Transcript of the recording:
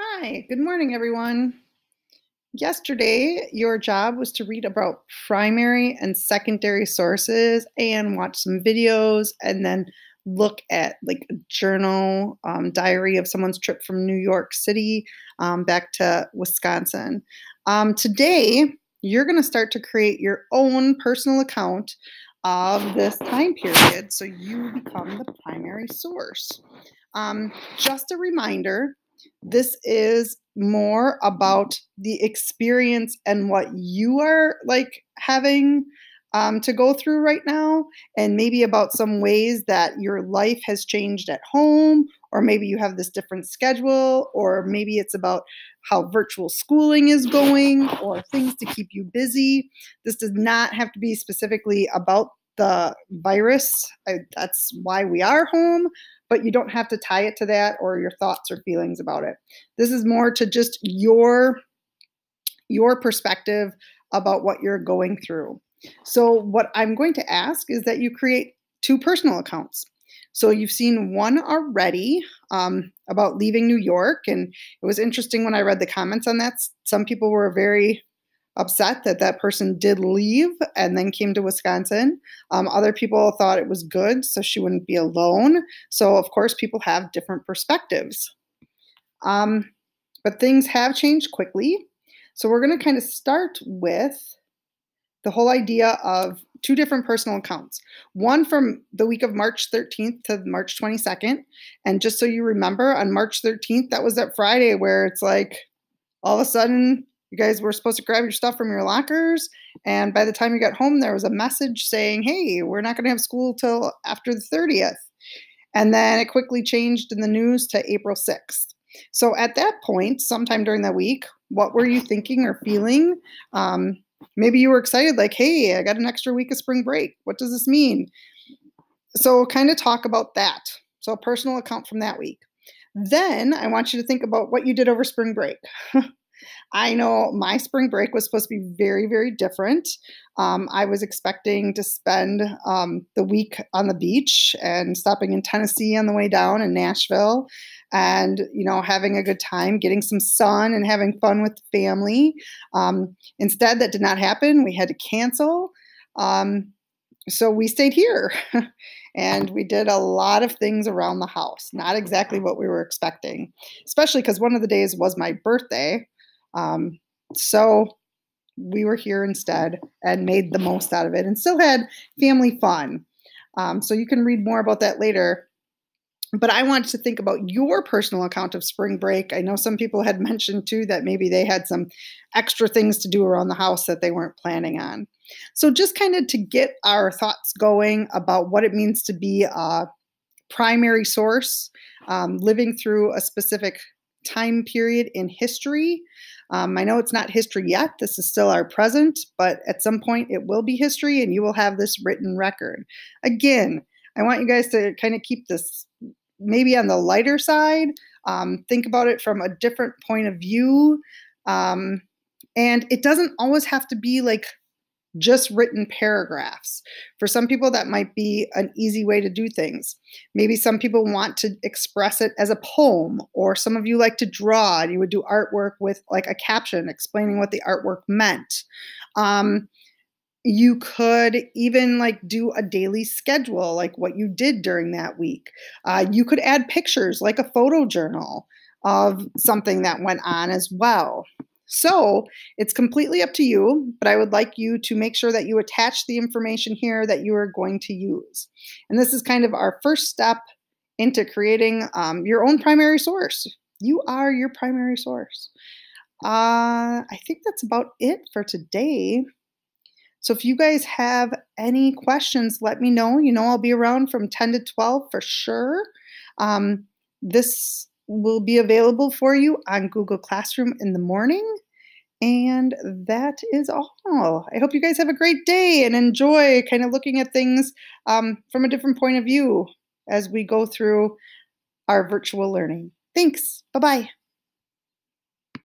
Hi, good morning, everyone. Yesterday, your job was to read about primary and secondary sources and watch some videos and then look at like a journal diary of someone's trip from New York City back to Wisconsin. Today, you're going to start to create your own personal account of this time period so you become the primary source. Just a reminder, this is more about the experience and what you are like having to go through right now, and maybe about some ways that your life has changed at home, or maybe you have this different schedule, or maybe it's about how virtual schooling is going, or things to keep you busy. This does not have to be specifically about the virus. That's why we are home, but you don't have to tie it to that or your thoughts or feelings about it. This is more to just your perspective about what you're going through. So what I'm going to ask is that you create two personal accounts. So you've seen one already about leaving New York, and it was interesting when I read the comments on that. Some people were very upset that that person did leave and then came to Wisconsin. Other people thought it was good so she wouldn't be alone. So, of course, people have different perspectives. But things have changed quickly. So, we're going to kind of start with the whole idea of two different personal accounts. One from the week of March 13th to March 22nd. And just so you remember, on March 13th, that was that Friday where it's like all of a sudden you guys were supposed to grab your stuff from your lockers. And by the time you got home, there was a message saying, hey, we're not going to have school till after the 30th. And then it quickly changed in the news to April 6th. So at that point, sometime during that week, what were you thinking or feeling? Maybe you were excited, like, hey, I got an extra week of spring break. What does this mean? So kind of talk about that. So a personal account from that week. Then I want you to think about what you did over spring break. I know my spring break was supposed to be very, very different. I was expecting to spend the week on the beach and stopping in Tennessee on the way down in Nashville and, having a good time, getting some sun and having fun with the family. Instead, that did not happen. We had to cancel. So we stayed here and we did a lot of things around the house. Not exactly what we were expecting, especially because one of the days was my birthday. So we were here instead and made the most out of it and still had family fun. So you can read more about that later. But I wanted to think about your personal account of spring break. I know some people had mentioned too that maybe they had some extra things to do around the house that they weren't planning on. So just kind of to get our thoughts going about what it means to be a primary source, living through a specific time period in history. I know it's not history yet. This is still our present, but at some point it will be history and you will have this written record. Again, I want you guys to kind of keep this maybe on the lighter side. Think about it from a different point of view. And it doesn't always have to be like just written paragraphs. For some people, that might be an easy way to do things. Maybe some people want to express it as a poem, or some of you like to draw and you would do artwork with like a caption explaining what the artwork meant. You could even like do a daily schedule, like what you did during that week. You could add pictures, like a photo journal of something that went on as well. So it's completely up to you, but I would like you to make sure that you attach the information here that you are going to use. And this is kind of our first step into creating your own primary source. You are your primary source. I think that's about it for today. So if you guys have any questions, let me know. I'll be around from 10 to 12 for sure. This will be available for you on Google Classroom in the morning. And that is all. I hope you guys have a great day and enjoy kind of looking at things from a different point of view as we go through our virtual learning. Thanks. Bye-bye.